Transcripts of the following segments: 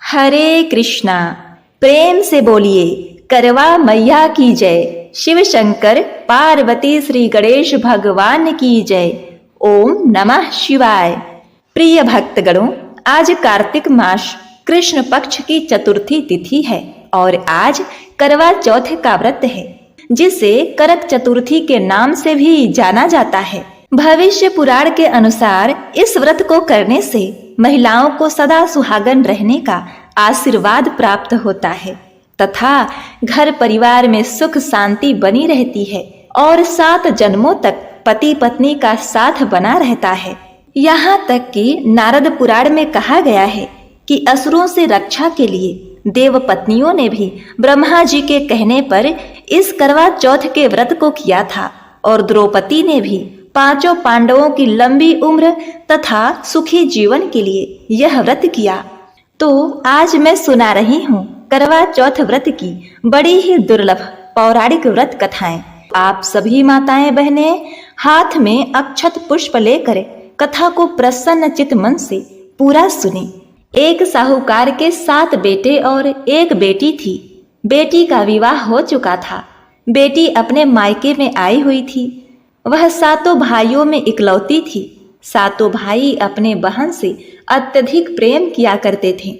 हरे कृष्णा। प्रेम से बोलिए करवा मैया की जय। शिव शंकर पार्वती श्री गणेश भगवान की जय। ओम नमः शिवाय। प्रिय भक्तगणों, आज कार्तिक मास कृष्ण पक्ष की चतुर्थी तिथि है और आज करवा चौथ का व्रत है, जिसे करक चतुर्थी के नाम से भी जाना जाता है। भविष्य पुराण के अनुसार इस व्रत को करने से महिलाओं को सदा सुहागन रहने का आशीर्वाद प्राप्त होता है तथा घर परिवार में सुख शांति बनी रहती है और 7 जन्मों तक पति पत्नी का साथ बना रहता है। यहाँ तक कि नारद पुराण में कहा गया है कि असुरों से रक्षा के लिए देव पत्नियों ने भी ब्रह्मा जी के कहने पर इस करवा चौथ के व्रत को किया था और द्रौपदी ने भी 5 पांडवों की लंबी उम्र तथा सुखी जीवन के लिए यह व्रत किया। तो आज मैं सुना रही हूँ करवा चौथ व्रत की बड़ी ही दुर्लभ पौराणिक व्रत कथाएं। आप सभी माताएं बहनें हाथ में अक्षत पुष्प लेकर कथा को प्रसन्न चित मन से पूरा सुने। एक साहूकार के 7 बेटे और 1 बेटी थी। बेटी का विवाह हो चुका था। बेटी अपने मायके में आई हुई थी। वह 7 भाइयों में इकलौती थी। 7 भाई अपने बहन से अत्यधिक प्रेम किया करते थे।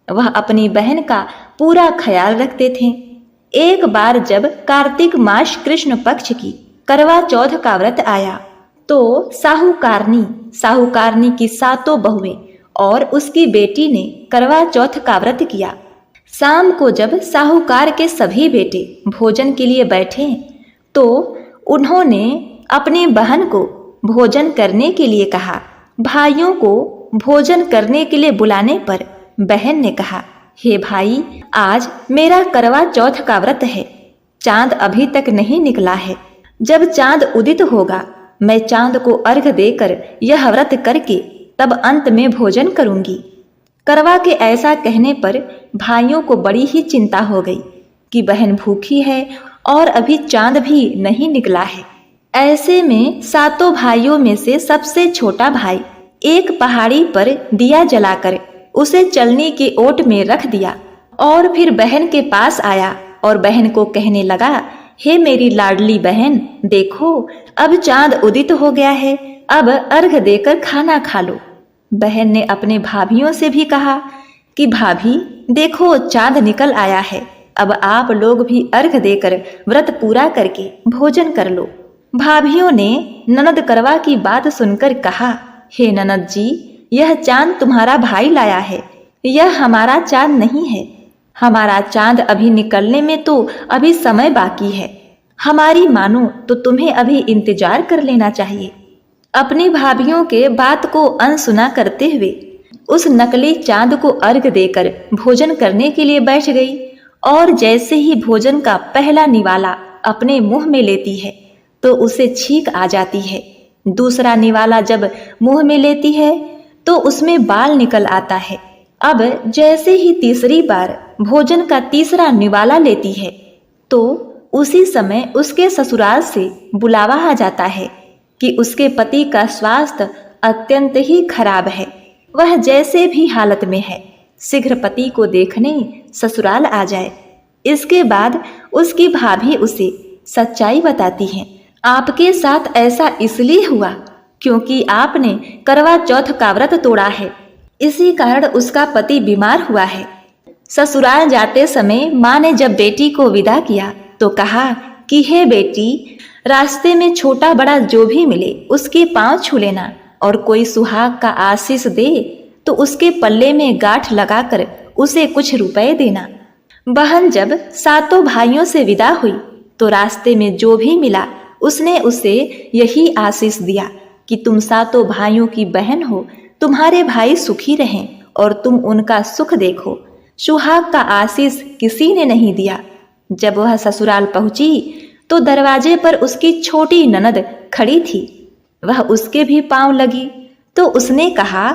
वह अपनी बहन का पूरा ख्याल रखते थे। एक बार जब कार्तिक मास कृष्ण पक्ष की करवा चौथ का व्रत आया तो साहूकारनी की 7 बहुएं और उसकी बेटी ने करवा चौथ का व्रत किया। शाम को जब साहूकार के सभी बेटे भोजन के लिए बैठे तो उन्होंने अपनी बहन को भोजन करने के लिए कहा। भाइयों को भोजन करने के लिए बुलाने पर बहन ने कहा, हे भाई, आज मेरा करवा चौथ का व्रत है। चांद अभी तक नहीं निकला है। जब चांद उदित होगा मैं चांद को अर्घ देकर यह व्रत करके तब अंत में भोजन करूंगी। करवा के ऐसा कहने पर भाइयों को बड़ी ही चिंता हो गई कि बहन भूखी है और अभी चांद भी नहीं निकला है। ऐसे में 7 भाइयों में से सबसे छोटा भाई एक पहाड़ी पर दिया जलाकर उसे चलनी के ओट में रख दिया और फिर बहन के पास आया और बहन को कहने लगा, हे मेरी लाडली बहन, देखो अब चांद उदित हो गया है, अब अर्घ देकर खाना खा लो। बहन ने अपने भाभियों से भी कहा कि भाभी देखो चांद निकल आया है, अब आप लोग भी अर्घ देकर व्रत पूरा करके भोजन कर लो। भाभियों ने ननद करवा की बात सुनकर कहा, हे ननद जी, यह चांद तुम्हारा भाई लाया है, यह हमारा चांद नहीं है। हमारा चांद अभी निकलने में तो अभी समय बाकी है। हमारी मानो तो तुम्हें अभी इंतजार कर लेना चाहिए। अपनी भाभियों के बात को अनसुना करते हुए उस नकली चांद को अर्घ देकर भोजन करने के लिए बैठ गई और जैसे ही भोजन का पहला निवाला अपने मुंह में लेती है तो उसे छींक आ जाती है। दूसरा निवाला जब मुंह में लेती है तो उसमें बाल निकल आता है। अब जैसे ही तीसरी बार भोजन का तीसरा निवाला लेती है तो उसी समय उसके ससुराल से बुलावा आ जाता है कि उसके पति का स्वास्थ्य अत्यंत ही खराब है। वह जैसे भी हालत में है शीघ्र पति को देखने ससुराल आ जाए। इसके बाद उसकी भाभी उसे सच्चाई बताती है। आपके साथ ऐसा इसलिए हुआ क्योंकि आपने करवा चौथ का व्रत तोड़ा है, इसी कारण उसका पति बीमार हुआ है। ससुराल जाते समय माँ ने जब बेटी को विदा किया तो कहा कि हे बेटी, रास्ते में छोटा बड़ा जो भी मिले उसके पांव छू लेना और कोई सुहाग का आशीष दे तो उसके पल्ले में गांठ लगाकर उसे कुछ रुपए देना। बहन जब 7 भाइयों से विदा हुई तो रास्ते में जो भी मिला उसने उसे यही आशीष दिया कि तुम 7 भाइयों की बहन हो, तुम्हारे भाई सुखी रहें और तुम उनका सुख देखो। सुहाग का आशीष किसी ने नहीं दिया। जब वह ससुराल पहुंची तो दरवाजे पर उसकी छोटी ननद खड़ी थी। वह उसके भी पांव लगी तो उसने कहा,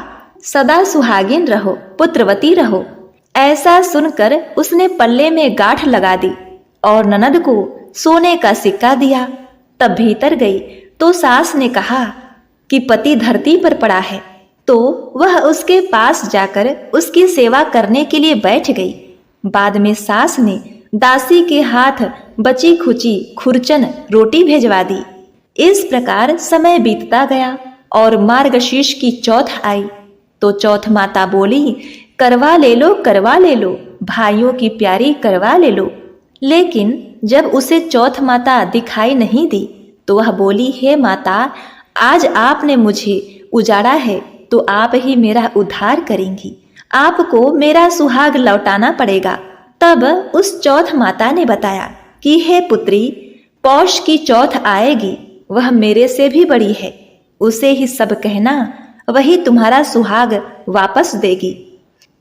सदा सुहागिन रहो, पुत्रवती रहो। ऐसा सुनकर उसने पल्ले में गांठ लगा दी और ननद को सोने का सिक्का दिया। तब भीतर गई तो सास ने कहा कि पति धरती पर पड़ा है, तो वह उसके पास जाकर उसकी सेवा करने के लिए बैठ गई। बाद में सास ने दासी के हाथ बची खुची खुरचन रोटी भेजवा दी। इस प्रकार समय बीतता गया और मार्गशीर्ष की चौथ आई तो चौथ माता बोली, करवा ले लो, करवा ले लो, भाइयों की प्यारी करवा ले लो। लेकिन जब उसे चौथ माता दिखाई नहीं दी तो वह बोली, हे माता, आज आपने मुझे उजाड़ा है तो आप ही मेरा उद्धार करेंगी, आपको मेरा सुहाग लौटाना पड़ेगा। तब उस चौथ माता ने बताया कि हे पुत्री, पौष की चौथ आएगी, वह मेरे से भी बड़ी है, उसे ही सब कहना, वही तुम्हारा सुहाग वापस देगी।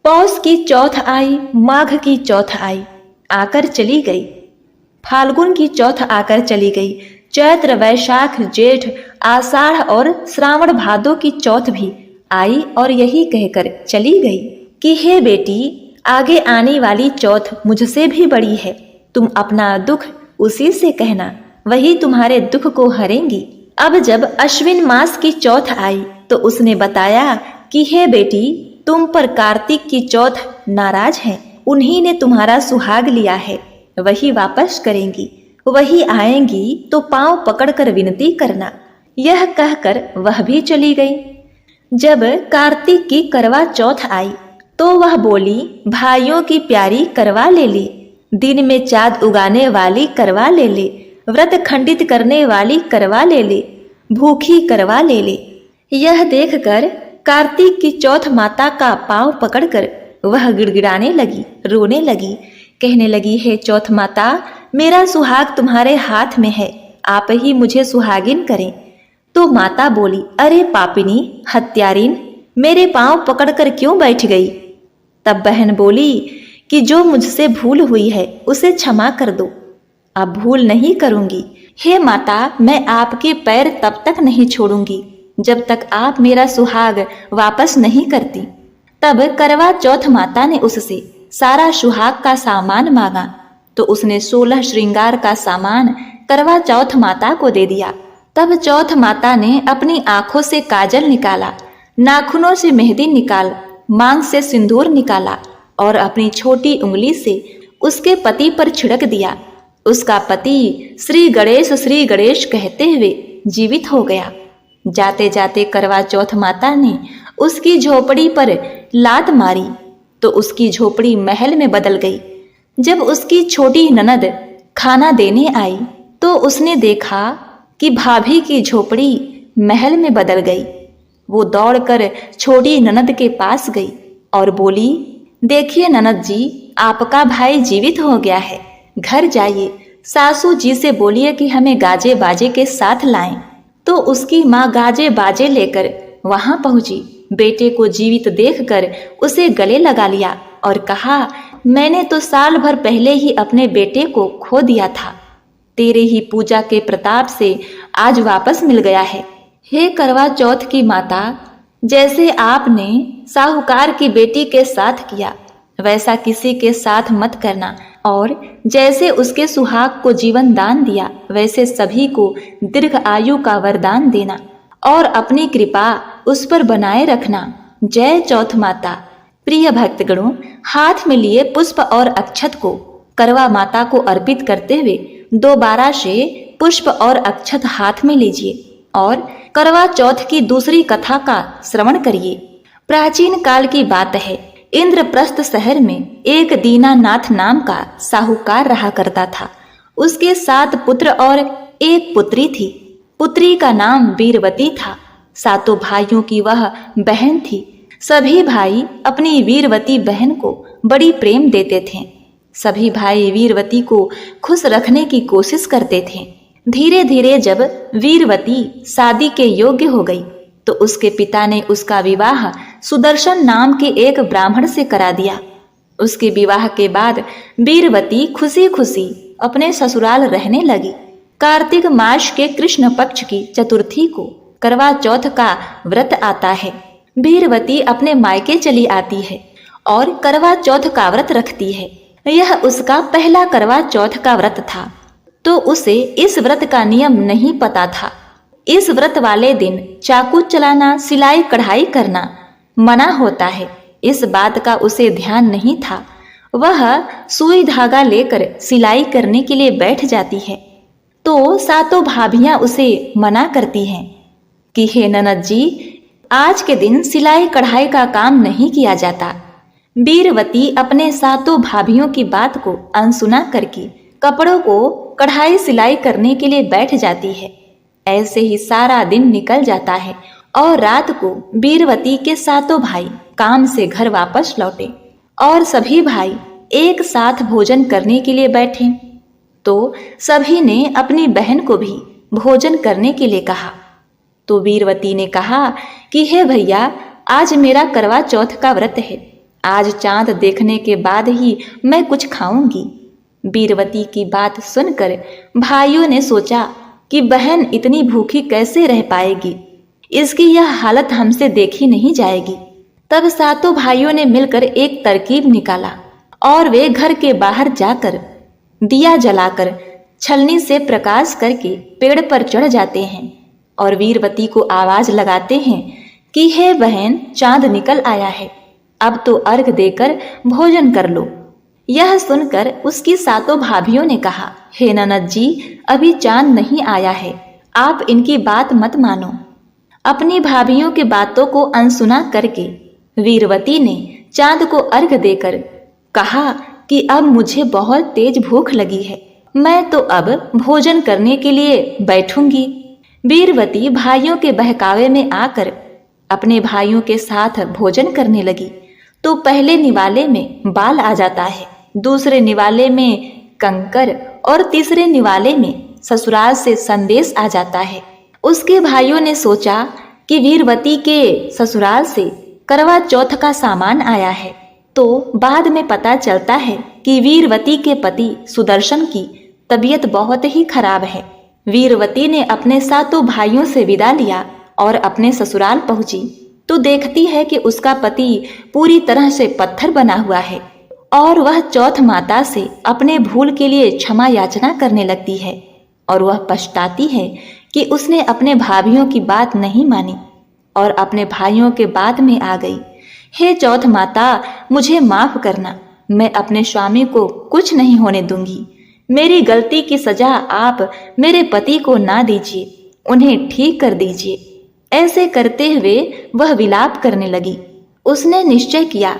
पौष की चौथ आई, माघ की चौथ आई, आकर चली गई। फाल्गुन की चौथ आकर चली गई। चैत्र, वैशाख, जेठ, आषाढ़ और श्रावण भादो की चौथ भी आई और यही कहकर चली गई कि हे बेटी, आगे आने वाली चौथ मुझसे भी बड़ी है, तुम अपना दुख उसी से कहना, वही तुम्हारे दुख को हरेंगी। अब जब अश्विन मास की चौथ आई तो उसने बताया कि हे बेटी, तुम पर कार्तिक की चौथ नाराज है, उन्हीं ने तुम्हारा सुहाग लिया है, वही वापस करेंगी, वही आएंगी तो पांव पकड़कर विनती करना। यह कहकर वह भी चली गई। जब कार्तिक की करवा चौथ आई तो वह बोली, भाइयों की प्यारी करवा ले ले, दिन में चाँद उगाने वाली करवा ले ले, व्रत खंडित करने वाली करवा ले ले, भूखी करवा ले ले। यह देखकर कार्तिक की चौथ माता का पांव पकड़कर वह गिड़गिड़ाने लगी, रोने लगी, कहने लगी, हे चौथ माता, मेरा सुहाग तुम्हारे हाथ में है, आप ही मुझे सुहागिन करें। तो माता बोली, अरे पापिनी, हत्यारिन, मेरे पांव पकड़कर क्यों बैठ गई? तब बहन बोली कि जो मुझसे भूल हुई है उसे क्षमा कर दो, अब भूल नहीं करूंगी। हे माता, मैं आपके पैर तब तक नहीं छोड़ूंगी जब तक आप मेरा सुहाग वापस नहीं करती। तब करवा चौथ माता ने उससे सारा सुहाग का सामान मांगा तो उसने 16 श्रृंगार का सामान करवा चौथ माता को दे दिया। तब चौथ माता ने अपनी आंखों से काजल निकाला, नाखूनों से मेहंदी निकाल, मांग से सिंदूर निकाला और अपनी छोटी उंगली से उसके पति पर छिड़क दिया। उसका पति श्री गणेश कहते हुए जीवित हो गया। जाते जाते करवा चौथ माता ने उसकी झोपड़ी पर लात मारी तो उसकी झोपड़ी महल में बदल गई। जब उसकी छोटी ननद खाना देने आई तो उसने देखा कि भाभी की झोपड़ी महल में बदल गई। वो दौड़कर छोटी ननद के पास गई और बोली, देखिए ननद जी, आपका भाई जीवित हो गया है, घर जाइए, सासू जी से बोलिए कि हमें गाजे बाजे के साथ लाएं। तो उसकी माँ गाजे बाजे लेकर वहां पहुंची। बेटे को जीवित देखकर उसे गले लगा लिया और कहा, मैंने तो साल भर पहले ही अपने बेटे को खो दिया था, तेरे ही पूजा के प्रताप से आज वापस मिल गया है। हे करवा चौथ की माता, जैसे आपने साहूकार की बेटी के साथ किया वैसा किसी के साथ मत करना, और जैसे उसके सुहाग को जीवन दान दिया वैसे सभी को दीर्घ आयु का वरदान देना और अपनी कृपा उस पर बनाए रखना। जय चौथ माता। प्रिय भक्तगणों, हाथ में लिए पुष्प और अक्षत को करवा माता को अर्पित करते हुए दोबारा से पुष्प और अक्षत हाथ में लीजिए और करवा चौथ की दूसरी कथा का श्रवण करिए। प्राचीन काल की बात है, इंद्रप्रस्थ शहर में एक दीनानाथ नाम का साहूकार रहा करता था। उसके 7 पुत्र और 1 पुत्री थी। पुत्री का नाम वीरवती था। 7 भाइयों की वह बहन थी। सभी भाई अपनी वीरवती बहन को बड़ी प्रेम देते थे। सभी भाई वीरवती को खुश रखने की कोशिश करते थे। धीरे धीरे जब वीरवती शादी के योग्य हो गई तो उसके पिता ने उसका विवाह सुदर्शन नाम के एक ब्राह्मण से करा दिया। उसके विवाह के बाद वीरवती खुशी खुशी अपने ससुराल रहने लगी। कार्तिक मास के कृष्ण पक्ष की चतुर्थी को करवा चौथ का व्रत आता है। वीरवती अपने मायके चली आती है और करवा चौथ का व्रत रखती है। यह उसका पहला करवा चौथ का व्रत था तो उसे इस व्रत का नियम नहीं पता था। इस व्रत वाले दिन चाकू चलाना, सिलाई कढ़ाई करना मना होता है। इस बात का उसे ध्यान नहीं था। वह सुई धागा लेकर सिलाई करने के लिए बैठ जाती है तो सातों भाभियां उसे मना करती हैं कि हे ननद जी, आज के दिन सिलाई कढ़ाई का काम नहीं किया जाता। वीरवती अपने सातों भाभियों की बात को अनसुना करके कपड़ों को कढ़ाई सिलाई करने के लिए बैठ जाती है। ऐसे ही सारा दिन निकल जाता है और रात को वीरवती के सातों भाई काम से घर वापस लौटे और सभी भाई एक साथ भोजन करने के लिए बैठे तो सभी ने अपनी बहन को भी भोजन करने के लिए कहा। तो वीरवती ने कहा कि हे भैया, आज मेरा करवा चौथ का व्रत है। आज चांद देखने के बाद ही मैं कुछ खाऊंगी। वीरवती की बात सुनकर भाइयों ने सोचा कि बहन इतनी भूखी कैसे रह पाएगी, इसकी यह हालत हमसे देखी नहीं जाएगी। तब सातों भाइयों ने मिलकर एक तरकीब निकाला और वे घर के बाहर जाकर दिया जलाकर छलनी से प्रकाश करके पेड़ पर चढ़ जाते हैं और वीरवती को आवाज लगाते हैं कि हे बहन, चांद निकल आया है, अब तो अर्घ देकर भोजन कर लो। यह सुनकर उसकी सातों भाभियों ने कहा, हे ननद जी, अभी चांद नहीं आया है, आप इनकी बात मत मानो। अपनी भाभियों की बातों को अनसुना करके वीरवती ने चांद को अर्घ देकर कहा कि अब मुझे बहुत तेज भूख लगी है, मैं तो अब भोजन करने के लिए बैठूंगी। वीरवती भाइयों के बहकावे में आकर अपने भाइयों के साथ भोजन करने लगी तो पहले निवाले में बाल आ जाता है, दूसरे निवाले में कंकर और तीसरे निवाले में ससुराल से संदेश आ जाता है। उसके भाइयों ने सोचा कि वीरवती के ससुराल से करवा चौथ का सामान आया है। तो बाद में पता चलता है कि वीरवती के पति सुदर्शन की तबीयत बहुत ही खराब है। वीरवती ने अपने सातों भाइयों से विदा लिया और अपने ससुराल पहुंची तो देखती है कि उसका पति पूरी तरह से पत्थर बना हुआ है और वह चौथ माता से अपने भूल के लिए क्षमा याचना करने लगती है और वह पछताती है कि उसने अपने भाभियों की बात नहीं मानी और अपने भाइयों के बात में आ गई। हे चौथ माता, मुझे माफ करना, मैं अपने स्वामी को कुछ नहीं होने दूंगी। मेरी गलती की सजा आप मेरे पति को ना दीजिए, उन्हें ठीक कर दीजिए। ऐसे करते हुए वह विलाप करने लगी। उसने निश्चय किया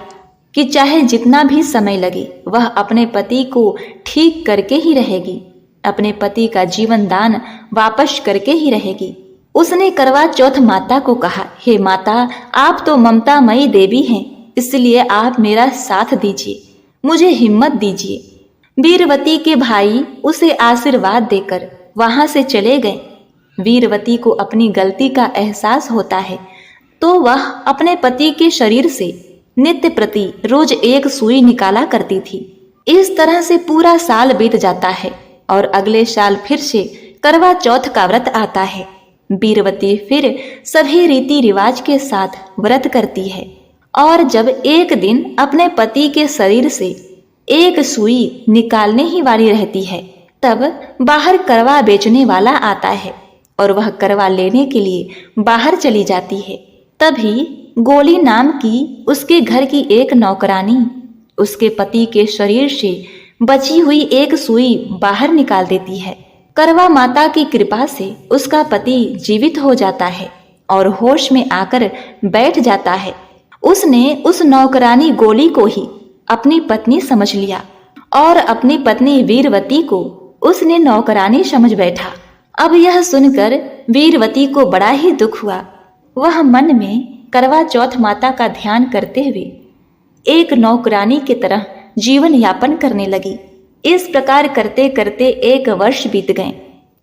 कि चाहे जितना भी समय लगे वह अपने पति को ठीक करके ही रहेगी, अपने पति का जीवन दान वापस करके ही रहेगी। उसने करवा चौथ माता को कहा, हे माता, आप तो ममतामयी देवी हैं, इसलिए आप मेरा साथ दीजिए, मुझे हिम्मत दीजिए। वीरवती के भाई उसे आशीर्वाद देकर वहां से चले गए। वीरवती को अपनी गलती का एहसास होता है तो वह अपने पति के शरीर से नित्य प्रति रोज एक सुई निकाला करती थी। इस तरह से पूरा साल बीत जाता है और अगले साल फिर से करवा चौथ का व्रत आता है। वीरवती फिर सभी रीति रिवाज के साथ व्रत करती है और जब एक दिन अपने पति के शरीर से एक सुई निकालने ही वाली रहती है तब बाहर करवा बेचने वाला आता है और वह करवा लेने के लिए बाहर चली जाती है। तभी गोली नाम की उसके घर की एक नौकरानी उसके पति के शरीर से बची हुई एक सुई बाहर निकाल देती है। करवा माता की कृपा से उसका पति जीवित हो जाता है और होश में आकर बैठ जाता है। उसने उस नौकरानी गोली को ही अपनी पत्नी समझ लिया और अपनी पत्नी वीरवती को उसने नौकरानी समझ बैठा। अब यह सुनकर वीरवती को बड़ा ही दुख हुआ। वह मन में करवा चौथ माता का ध्यान करते हुए एक नौकरानी की तरह जीवन यापन करने लगी। इस प्रकार करते करते 1 वर्ष बीत गए।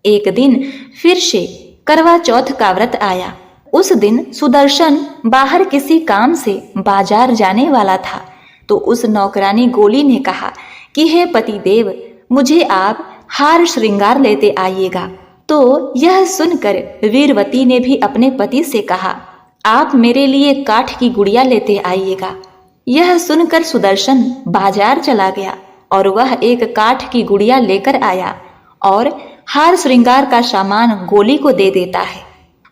एक दिन फिर से करवा चौथ का व्रत आया। उस दिन सुदर्शन बाहर किसी काम से बाजार जाने वाला था तो उस नौकरानी गोली ने कहा कि हे पतिदेव, मुझे आप हार श्रृंगार लेते आइएगा। तो यह सुनकर वीरवती ने भी अपने पति से कहा, आप मेरे लिए काठ की गुड़िया लेते आइएगा। यह सुनकर सुदर्शन बाजार चला गया और वह एक काठ की गुड़िया लेकर आया और हार श्रृंगार का सामान गोली को दे देता है।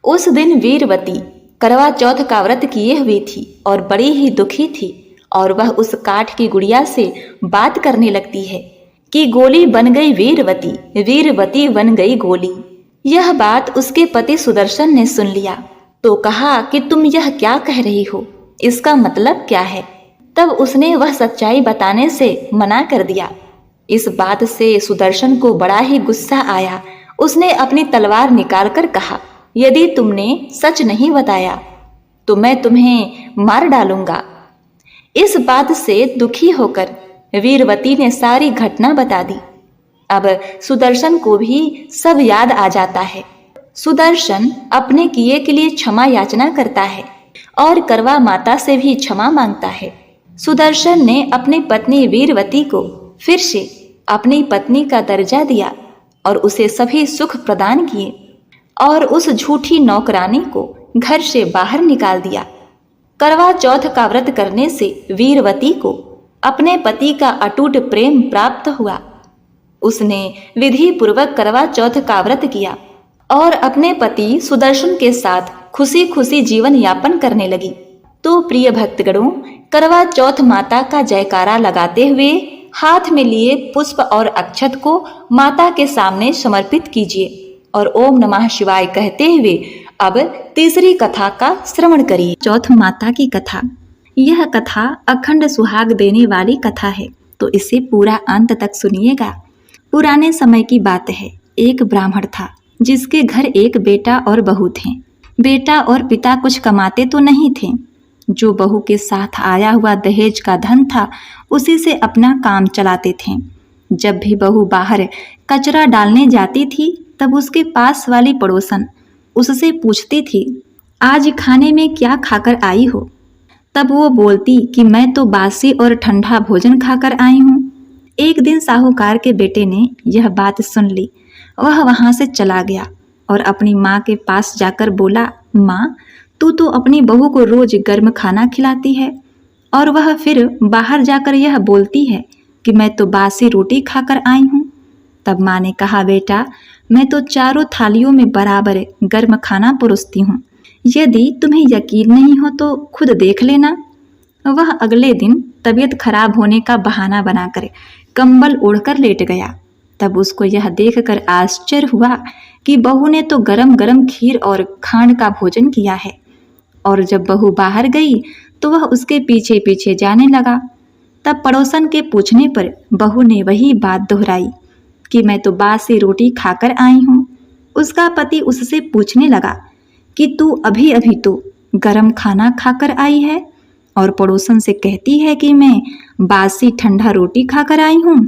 उस दिन वीरवती करवा चौथ का व्रत किए हुई थी और बड़ी ही दुखी थी, और वह उस काठ की गुड़िया से बात करने लगती है कि गोली बन गई वीरवती, वीरवती बन गई गोली। यह बात उसके पति सुदर्शन ने सुन लिया तो कहा कि तुम यह क्या कह रही हो, इसका मतलब क्या है। तब उसने वह सच्चाई बताने से मना कर दिया। इस बात से सुदर्शन को बड़ा ही गुस्सा आया। उसने अपनी तलवार निकालकर कहा, यदि तुमने सच नहीं बताया तो मैं तुम्हें मार डालूंगा। इस बात से दुखी होकर वीरवती ने सारी घटना बता दी। अब सुदर्शन को भी सब याद आ जाता है। सुदर्शन अपने किए के लिए क्षमा याचना करता है और करवा माता से भी क्षमा मांगता है। सुदर्शन ने अपनी पत्नी वीरवती को फिर से अपनी पत्नी का दर्जा दिया और उसे सभी सुख प्रदान किए और उस झूठी नौकरानी को घर से बाहर निकाल दिया। करवा चौथ का व्रत करने से वीरवती को अपने पति का अटूट प्रेम प्राप्त हुआ। उसने विधि पूर्वक करवा चौथ का व्रत किया और अपने पति सुदर्शन के साथ खुशी खुशी जीवन यापन करने लगी। तो प्रिय भक्तगणों, करवा चौथ माता का जयकारा लगाते हुए हाथ में लिए पुष्प और अक्षत को माता के सामने समर्पित कीजिए और ओम नमः शिवाय कहते हुए अब तीसरी कथा का श्रवण करिए। चौथ माता की कथा। यह कथा अखंड सुहाग देने वाली कथा है, तो इसे पूरा अंत तक सुनिएगा। पुराने समय की बात है। एक ब्राह्मण था जिसके घर एक बेटा और बहू थे। बेटा और पिता कुछ कमाते तो नहीं थे। जो बहू के साथ आया हुआ दहेज का धन था उसी से अपना काम चलाते थे। जब भी बहू बाहर कचरा डालने जाती थी तब उसके पास वाली पड़ोसन उससे पूछती थी, आज खाने में क्या खाकर आई हो। तब वो बोलती कि मैं तो बासी और ठंडा भोजन खाकर आई हूँ। एक दिन साहूकार के बेटे ने यह बात सुन ली। वह वहाँ से चला गया और अपनी माँ के पास जाकर बोला, माँ, तू तो अपनी बहू को रोज गर्म खाना खिलाती है और वह फिर बाहर जाकर यह बोलती है कि मैं तो बासी रोटी खाकर आई हूँ। तब माँ ने कहा, बेटा, मैं तो चारों थालियों में बराबर गर्म खाना परोसती हूँ। यदि तुम्हें यकीन नहीं हो तो खुद देख लेना। वह अगले दिन तबीयत खराब होने का बहाना बनाकर कंबल ओढ़कर लेट गया। तब उसको यह देखकर आश्चर्य हुआ कि बहू ने तो गरम गरम खीर और खांड का भोजन किया है। और जब बहू बाहर गई तो वह उसके पीछे पीछे जाने लगा। तब पड़ोसन के पूछने पर बहू ने वही बात दोहराई कि मैं तो बासी रोटी खाकर आई हूँ। उसका पति उससे पूछने लगा कि तू अभी अभी तो गरम खाना खाकर आई है और पड़ोसन से कहती है कि मैं बासी ठंडा रोटी खाकर आई हूँ।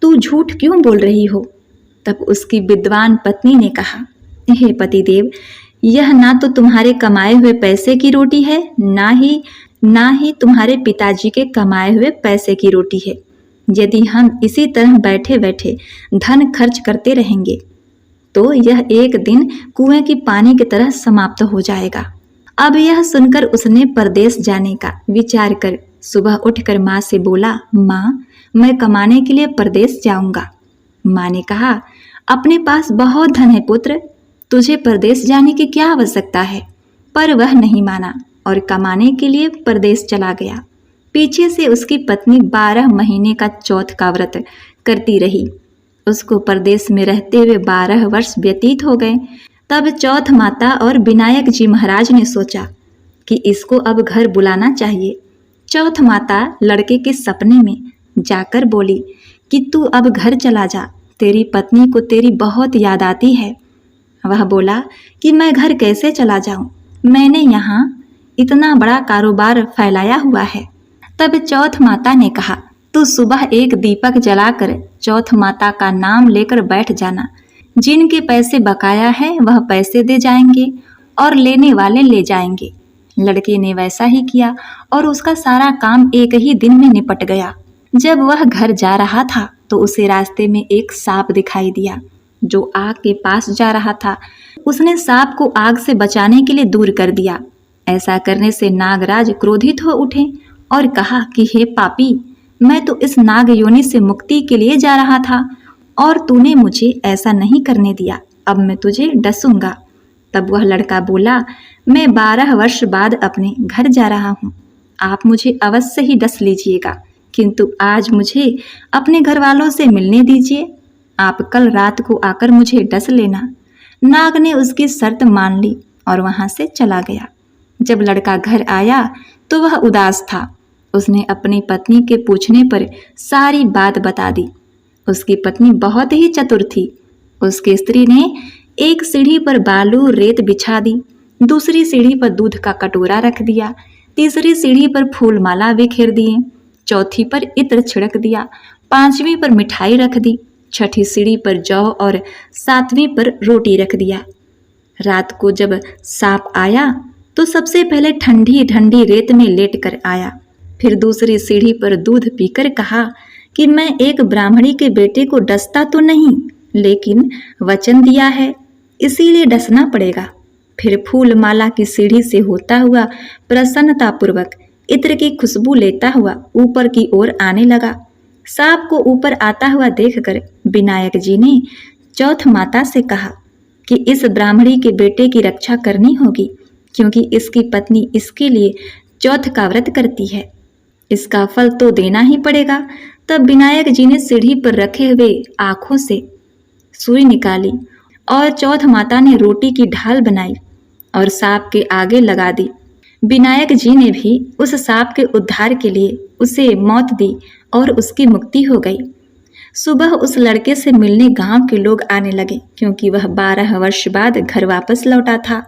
तू झूठ क्यों बोल रही हो। तब उसकी विद्वान पत्नी ने कहा, हे पतिदेव, यह ना तो तुम्हारे कमाए हुए पैसे की रोटी है, ना ही तुम्हारे पिताजी के कमाए हुए पैसे की रोटी है। यदि हम इसी तरह बैठे बैठे धन खर्च करते रहेंगे तो यह एक दिन कुएं की पानी की तरह समाप्त हो जाएगा। अब यह सुनकर उसने परदेश जाने का विचार कर सुबह उठकर माँ से बोला, माँ, मैं कमाने के लिए परदेश जाऊंगा। माँ ने कहा, अपने पास बहुत धन है पुत्र, तुझे परदेश जाने की क्या आवश्यकता है। पर वह नहीं माना और कमाने के लिए परदेश चला गया। पीछे से उसकी पत्नी 12 महीने का चौथ का व्रत करती रही। उसको परदेश में रहते हुए 12 वर्ष व्यतीत हो गए। तब चौथ माता और विनायक जी महाराज ने सोचा कि इसको अब घर बुलाना चाहिए। चौथ माता लड़के के सपने में जाकर बोली कि तू अब घर चला जा, तेरी पत्नी को तेरी बहुत याद आती है। वह बोला कि मैं घर कैसे चला जाऊं, मैंने यहाँ इतना बड़ा कारोबार फैलाया हुआ है। तब चौथ माता ने कहा, तू सुबह एक दीपक जलाकर चौथ माता का नाम लेकर बैठ जाना। जिनके पैसे बकाया है वह पैसे दे जाएंगे और लेने वाले ले जाएंगे। लड़के ने वैसा ही किया और उसका सारा काम एक ही दिन में निपट गया। जब वह घर जा रहा था तो उसे रास्ते में एक सांप दिखाई दिया जो आग के पास जा रहा था। उसने सांप को आग से बचाने के लिए दूर कर दिया। ऐसा करने से नागराज क्रोधित हो उठे और कहा कि हे पापी, मैं तो इस नाग योनि से मुक्ति के लिए जा रहा था और तूने मुझे ऐसा नहीं करने दिया। अब मैं तुझे डसूंगा। तब वह लड़का बोला, मैं 12 वर्ष बाद अपने घर जा रहा हूँ, आप मुझे अवश्य ही डस लीजिएगा, किंतु आज मुझे अपने घर वालों से मिलने दीजिए। आप कल रात को आकर मुझे डस लेना। नाग ने उसकी शर्त मान ली और वहां से चला गया। जब लड़का घर आया तो वह उदास था। उसने अपनी पत्नी के पूछने पर सारी बात बता दी। उसकी पत्नी बहुत ही चतुर थी। उसकी स्त्री ने एक सीढ़ी पर बालू रेत बिछा दी, दूसरी सीढ़ी पर दूध का कटोरा रख दिया, तीसरी सीढ़ी पर फूल माला बिखेर दिए, चौथी पर इत्र छिड़क दिया, पांचवी पर मिठाई रख दी, छठी सीढ़ी पर जौ और सातवीं पर रोटी रख दिया। रात को जब सांप आया तो सबसे पहले ठंडी ठंडी रेत में लेट कर आया। फिर दूसरी सीढ़ी पर दूध पीकर कहा कि मैं एक ब्राह्मणी के बेटे को डसता तो नहीं, लेकिन वचन दिया है, इसीलिए डसना पड़ेगा। फिर फूल माला की सीढ़ी से होता हुआ प्रसन्नतापूर्वक इत्र की खुशबू लेता हुआ ऊपर की ओर आने लगा। सांप को ऊपर आता हुआ देखकर विनायक जी ने चौथ माता से कहा कि इस ब्राह्मणी के बेटे की रक्षा करनी होगी, क्योंकि इसकी पत्नी इसके लिए चौथ का व्रत करती है, इसका फल तो देना ही पड़ेगा। तब विनायक जी ने सीढ़ी पर रखे हुए आंखों से सुई निकाली और चौथ माता ने रोटी की ढाल बनाई और सांप के आगे लगा दी। विनायक जी ने भी उस सांप के उद्धार के लिए उसे मौत दी और उसकी मुक्ति हो गई। सुबह उस लड़के से मिलने गांव के लोग आने लगे, क्योंकि वह 12 वर्ष बाद घर वापस लौटा था।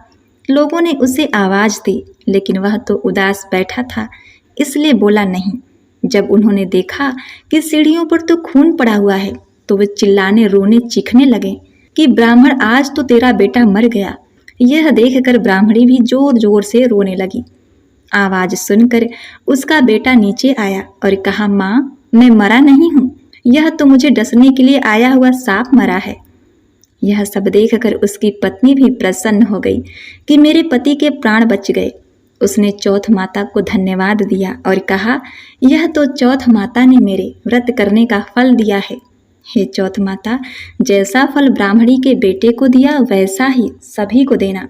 लोगों ने उसे आवाज दी, लेकिन वह तो उदास बैठा था, इसलिए बोला नहीं। जब उन्होंने देखा कि सीढ़ियों पर तो खून पड़ा हुआ है, तो वे चिल्लाने रोने चीखने लगे कि ब्राह्मण, आज तो तेरा बेटा मर गया। यह देखकर ब्राह्मणी भी जोर जोर से रोने लगी। आवाज सुनकर उसका बेटा नीचे आया और कहा, माँ, मैं मरा नहीं हूँ, यह तो मुझे डसने के लिए आया हुआ सांप मरा है। यह सब देखकर उसकी पत्नी भी प्रसन्न हो गई कि मेरे पति के प्राण बच गए। उसने चौथ माता को धन्यवाद दिया और कहा, यह तो चौथ माता ने मेरे व्रत करने का फल दिया है। हे चौथ माता, जैसा फल ब्राह्मणी के बेटे को दिया वैसा ही सभी को देना।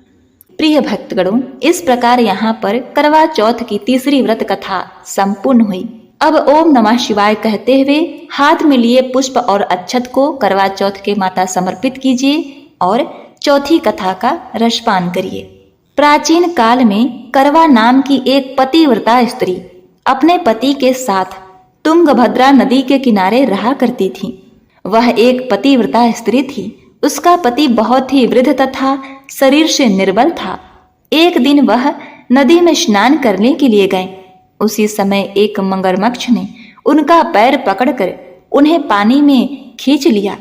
प्रिय भक्तगणों, इस प्रकार यहाँ पर करवा चौथ की तीसरी व्रत कथा संपूर्ण हुई। अब ओम नमः शिवाय कहते हुए हाथ में लिए पुष्प और अक्षत को करवा चौथ के माता समर्पित कीजिए और चौथी कथा का रसपान करिए। प्राचीन काल में करवा नाम की एक पतिव्रता स्त्री अपने पति के साथ तुंगभद्रा नदी के किनारे रहा करती थी। वह एक पतिव्रता स्त्री थी। उसका पति बहुत ही वृद्ध तथा शरीर से निर्बल था। एक दिन वह नदी में स्नान करने के लिए गए। उसी समय एक मगरमच्छ ने उनका पैर पकड़कर उन्हें पानी में खींच लिया।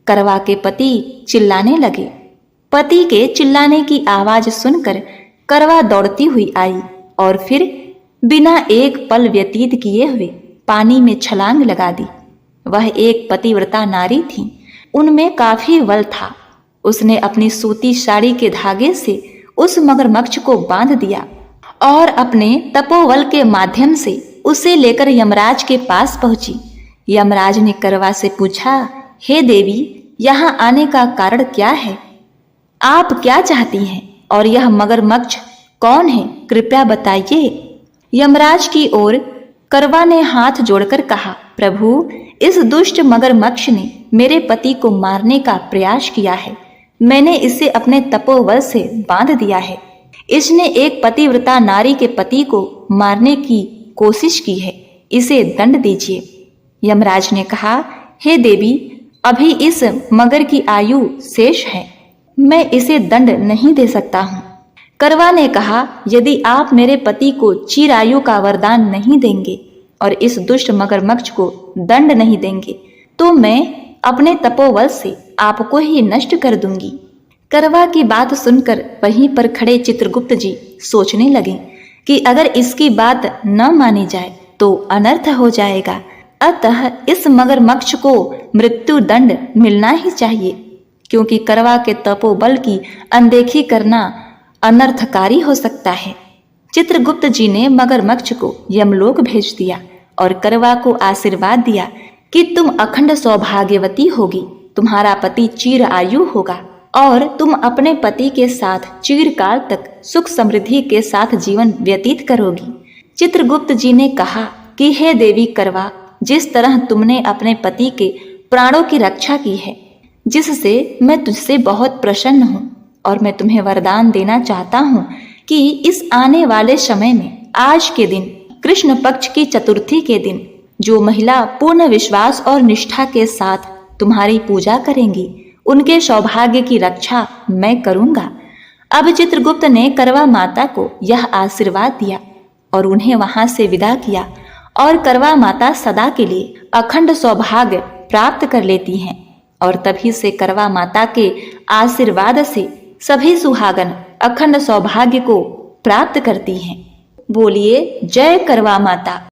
करवा के पति चिल्लाने लगे। पति के चिल्लाने की आवाज सुनकर करवा दौड़ती हुई आई और फिर बिना एक पल व्यतीत किए हुए पानी में छलांग लगा दी। वह एक पतिव्रता नारी थी, उनमें काफी बल था। उसने अपनी सूती साड़ी के धागे से उस मगरमच्छ को बांध दिया और अपने तपोबल के माध्यम से उसे लेकर यमराज के पास पहुंची। यमराज ने करवा से पूछा, हे देवी, यहाँ आने का कारण क्या है? आप क्या चाहती हैं और यह मगरमच्छ कौन है, कृपया बताइए। यमराज की ओर करवा ने हाथ जोड़कर कहा, प्रभु, इस दुष्ट मगरमच्छ ने मेरे पति को मारने का प्रयास किया है। मैंने इसे अपने तपोबल से बांध दिया है। इसने एक पतिव्रता नारी के पति को मारने की कोशिश की है, इसे दंड दीजिए। यमराज ने कहा, हे देवी, अभी इस मगर की आयु शेष है, मैं इसे दंड नहीं दे सकता हूँ। करवा ने कहा, यदि आप मेरे पति को चिरायु का वरदान नहीं देंगे और इस दुष्ट मगरमच्छ को दंड नहीं देंगे, तो मैं अपने तपोबल से आपको ही नष्ट कर दूंगी। करवा की बात सुनकर वहीं पर खड़े चित्रगुप्त जी सोचने लगे कि अगर इसकी बात न मानी जाए तो अनर्थ हो जाएगा, अतः इस मगरमच्छ को मृत्यु दंड मिलना ही चाहिए, क्योंकि करवा के तपोबल की अनदेखी करना अनर्थकारी हो सकता है। चित्रगुप्त जी ने मगरमच्छ को यमलोक भेज दिया और करवा को आशीर्वाद दिया कि तुम अखंड सौभाग्यवती होगी, तुम्हारा पति चिर आयु होगा और तुम अपने पति के साथ चिरकाल तक सुख समृद्धि के साथ जीवन व्यतीत करोगी। चित्रगुप्त जी ने कहा कि हे देवी करवा, जिस तरह तुमने अपने पति के प्राणों की रक्षा की है, जिससे मैं तुझसे बहुत प्रसन्न हूँ, और मैं तुम्हें वरदान देना चाहता हूँ कि इस आने वाले समय में आज के दिन कृष्ण पक्ष की चतुर्थी के दिन जो महिला पूर्ण विश्वास और निष्ठा के साथ तुम्हारी पूजा करेंगी, उनके सौभाग्य की रक्षा मैं करूंगा। अब चित्रगुप्त ने करवा माता को यह आशीर्वाद दिया और उन्हें वहां से विदा किया, और करवा माता सदा के लिए अखंड सौभाग्य प्राप्त कर लेती हैं। और तभी से करवा माता के आशीर्वाद से सभी सुहागन अखंड सौभाग्य को प्राप्त करती हैं। बोलिए जय करवा माता।